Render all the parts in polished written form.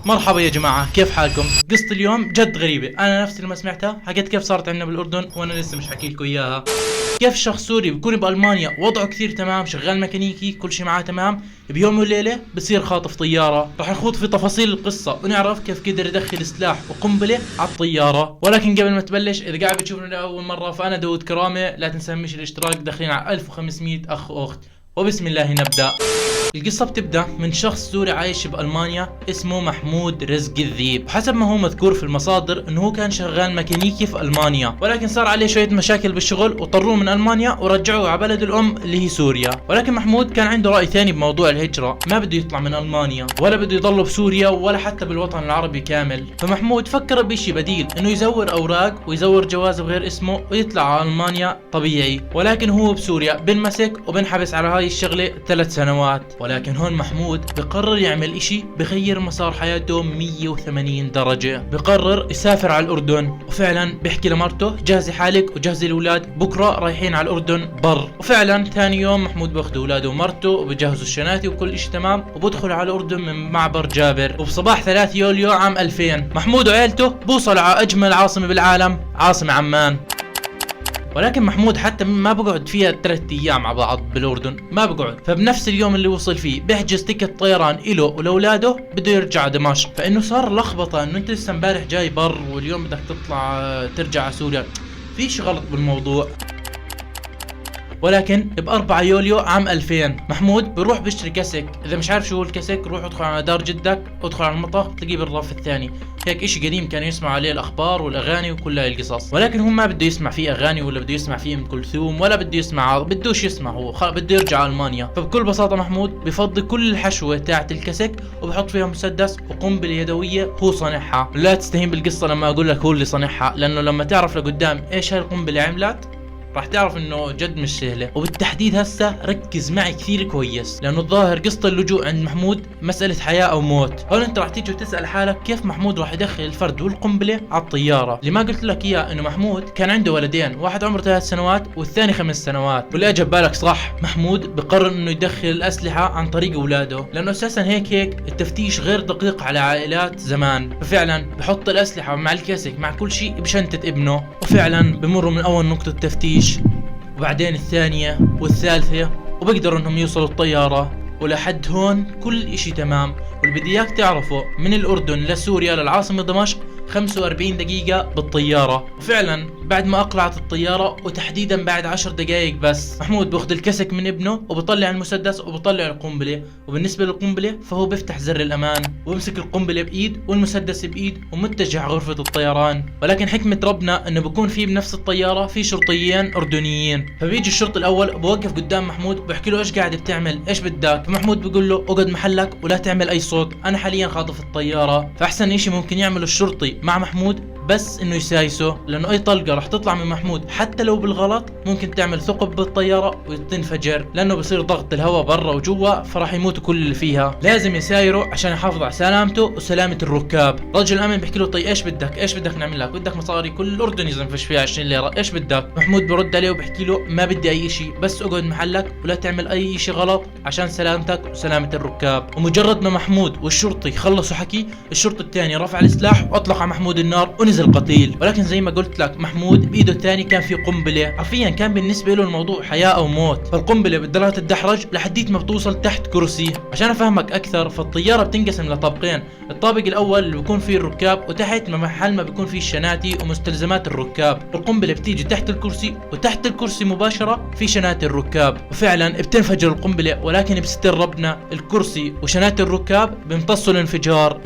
مرحبا يا جماعة، كيف حالكم؟ قصة اليوم جد غريبة، أنا نفسي لما سمعتها حكيت كيف صارت عندنا بالأردن وأنا لسه مش حكي لكم إياها. كيف شخص سوري بيكون بألمانيا وضعه كثير تمام، شغال ميكانيكي، كل شيء معاه تمام، بيوم وليلة بصير خاطف طيارة. رح نخوض في تفاصيل القصة ونعرف كيف قدر يدخل سلاح وقنبلة على الطيارة. ولكن قبل ما تبلش، إذا قاعد بتشوفنا لأول مرة فأنا داود كرامة، لا تنسى مش الاشتراك، داخلين على 1500 أخ وأخت. وبسم الله نبدأ. القصة بتبدأ من شخص سوري عايش بألمانيا اسمه محمود رزق الذيب. وحسب ما هو مذكور في المصادر انه هو كان شغال ميكانيكي في ألمانيا، ولكن صار عليه شوية مشاكل بالشغل وطروه من ألمانيا ورجعوه على بلد الأم اللي هي سوريا. ولكن محمود كان عنده رأي ثاني بموضوع الهجرة، ما بده يطلع من ألمانيا ولا بده يضل بسوريا ولا حتى بالوطن العربي كامل. فمحمود فكر بشي بديل، انه يزور أوراق ويزور جواز بغير اسمه ويطلع على ألمانيا طبيعي. ولكن هو بسوريا بنمسك وبنحبس على هاي الشغلة 3 سنوات. ولكن هون محمود بقرر يعمل اشي بغير مسار حياته 180 درجة، بقرر يسافر على الأردن. وفعلا بيحكي لمرته جهزي حالك وجهزي الأولاد، بكرة رايحين على الأردن بر. وفعلا ثاني يوم محمود باخذ أولاده ومرته وبجهزوا الشناتي وكل اشي تمام، وبدخل على الأردن من معبر جابر. وبصباح 3 يوليو عام 2000 محمود وعيلته بوصلوا على أجمل عاصمة بالعالم، عاصمة عمان. ولكن محمود حتى ما بقعد فيها 3 ايام مع بعض بالاردن، ما بقعد. فبنفس اليوم اللي وصل فيه بيحجز تيكت طيران إله ولاولاده، بده يرجع دمشق. فانه صار لخبطه انه انت لسه امبارح جاي بر واليوم بدك تطلع ترجع على سوريا، في شي غلط بالموضوع. ولكن ب4 يوليو عام 2000 محمود بيروح بيشتري كاسك. اذا مش عارف شو هو الكاسك، روح ادخل على دار جدك، ادخل على المطبخ تلاقيه بالرف الثاني، هيك اشي قديم كان يسمع عليه الاخبار والاغاني وكل هاي القصص. ولكن هو ما بده يسمع فيه اغاني ولا بده يسمع فيه ام كلثوم ولا بده يسمع، بدوش يسمع، هو بده يرجع على المانيا. فبكل بساطه محمود بفضي كل الحشوه تاعت الكاسك وبحط فيها مسدس وقنبله يدويه هو صنعها. لا تستهين بالقصه لما اقول لك هو اللي صنعها، لانه لما تعرف لقدام ايش هاي القنبله عملت راح تعرف انه جد مش سهله. وبالتحديد هسه ركز معي كثير كويس، لانه الظاهر قصة اللجوء عند محمود مسألة حياة او موت. هون انت راح تيجي وتسأل حالك كيف محمود راح يدخل الفرد والقنبلة على الطيارة. اللي ما قلت لك اياه انه محمود كان عنده ولدين، واحد عمره 3 سنوات والثاني 5 سنوات. واللي اجى ببالك صح، محمود بقرر انه يدخل الاسلحة عن طريق اولاده، لانه اساسا هيك التفتيش غير دقيق على عائلات زمان. ففعلا بحط الاسلحة مع الكاسك مع كل شيء بشنطة ابنه، وفعلا بمروا من اول نقطة تفتيش وبعدين الثانية والثالثة، وبقدروا انهم يوصلوا الطيارة. ولحد هون كل اشي تمام. واللي بدي اياك تعرفه، من الاردن لسوريا للعاصمة دمشق 45 دقيقة بالطيارة. وفعلا بعد ما اقلعت الطيارة، وتحديدا بعد 10 دقائق بس، محمود باخذ الكسك من ابنه وبطلع المسدس وبطلع القنبلة. وبالنسبة للقنبلة فهو بيفتح زر الامان وبمسك القنبلة بايد والمسدس بايد ومتجه على غرفة الطيران. ولكن حكمة ربنا انه بكون في بنفس الطيارة في شرطيين اردنيين. فبيجي الشرطي الاول بوقف قدام محمود بحكي له ايش قاعد بتعمل، ايش بدك؟ فمحمود بيقول له اقعد محلك ولا تعمل اي صوت، انا حاليا خاطف الطيارة. فاحسن اشي ممكن يعمله الشرطي مع محمود بس انه يسايسه، لانه اي طلقة راح تطلع من محمود حتى لو بالغلط ممكن تعمل ثقب بالطيارة وتنفجر، لانه بصير ضغط الهواء برا وجوا، فراح يموتوا كل اللي فيها. لازم يسايره عشان يحافظ على سلامته وسلامة الركاب. رجل الامن بيحكي له طيب ايش بدك؟ ايش بدك نعمل لك؟ بدك مصاري؟ كل الاردن يزنفش فيها 20 ليرة، ايش بدك؟ محمود برد عليه وبحكي له ما بدي اي شيء، بس اقعد محلك ولا تعمل اي شيء غلط عشان سلامتك وسلامة الركاب. ومجرد ما محمود والشرطي خلصوا حكي، الشرطي الثاني رفع السلاح واطلق على محمود النار ونزل قتيل. ولكن زي ما قلت لك محمود بايده الثاني كان في قنبله، حرفيا كان بالنسبه له الموضوع حياه او موت. فالقنبله بتضلها تتدحرج لحديت ما بتوصل تحت كرسي. عشان افهمك اكثر، فالطياره بتنقسم لطابقين، الطابق الاول اللي بيكون فيه الركاب، وتحت محل ما بيكون فيه الشناتي ومستلزمات الركاب. القنبله بتيجي تحت الكرسي، وتحت الكرسي مباشره في شناتي الركاب. وفعلا بتنفجر القنبله، ولكن بستر ربنا الكرسي وشناتي الركاب بيمتصوا الانفجار.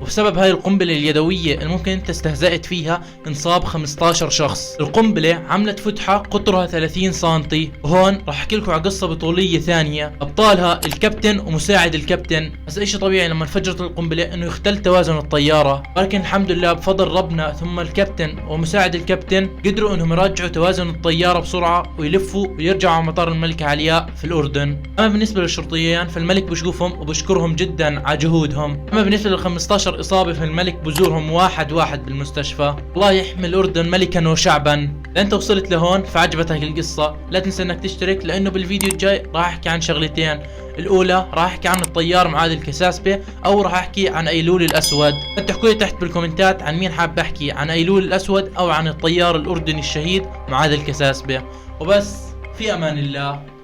وبسبب هاي القنبلة اليدوية اللي ممكن انت استهزأت فيها انصاب 15 شخص. القنبلة عملت فتحة قطرها 30 سنتي. وهون راح احكي لكم على قصة بطولية ثانية، ابطالها الكابتن ومساعد الكابتن. بس اشي طبيعي لما انفجرت القنبلة انه يختل توازن الطيارة، ولكن الحمد لله بفضل ربنا ثم الكابتن ومساعد الكابتن قدروا انهم يرجعوا توازن الطيارة بسرعة ويلفوا ويرجعوا على مطار الملكة علياء في الاردن. اما بالنسبة للشرطيين فالملك بشوفهم وبشكرهم جدا على جهودهم. اما بالنسبة لل 15 صار إصابة في الملك بزورهم واحد واحد بالمستشفى. الله يحمي الأردن ملكا وشعبا. لأنت وصلت لهون فعجبتك القصة لا تنسى انك تشترك، لأنه بالفيديو الجاي راح احكي عن شغلتين. الأولى راح احكي عن الطيار معاذ الكساسبة، أو راح احكي عن أيلول الأسود. تحكوا لي تحت بالكومنتات عن مين حاب احكي، عن أيلول الأسود أو عن الطيار الأردني الشهيد معاذ الكساسبة. وبس، في أمان الله.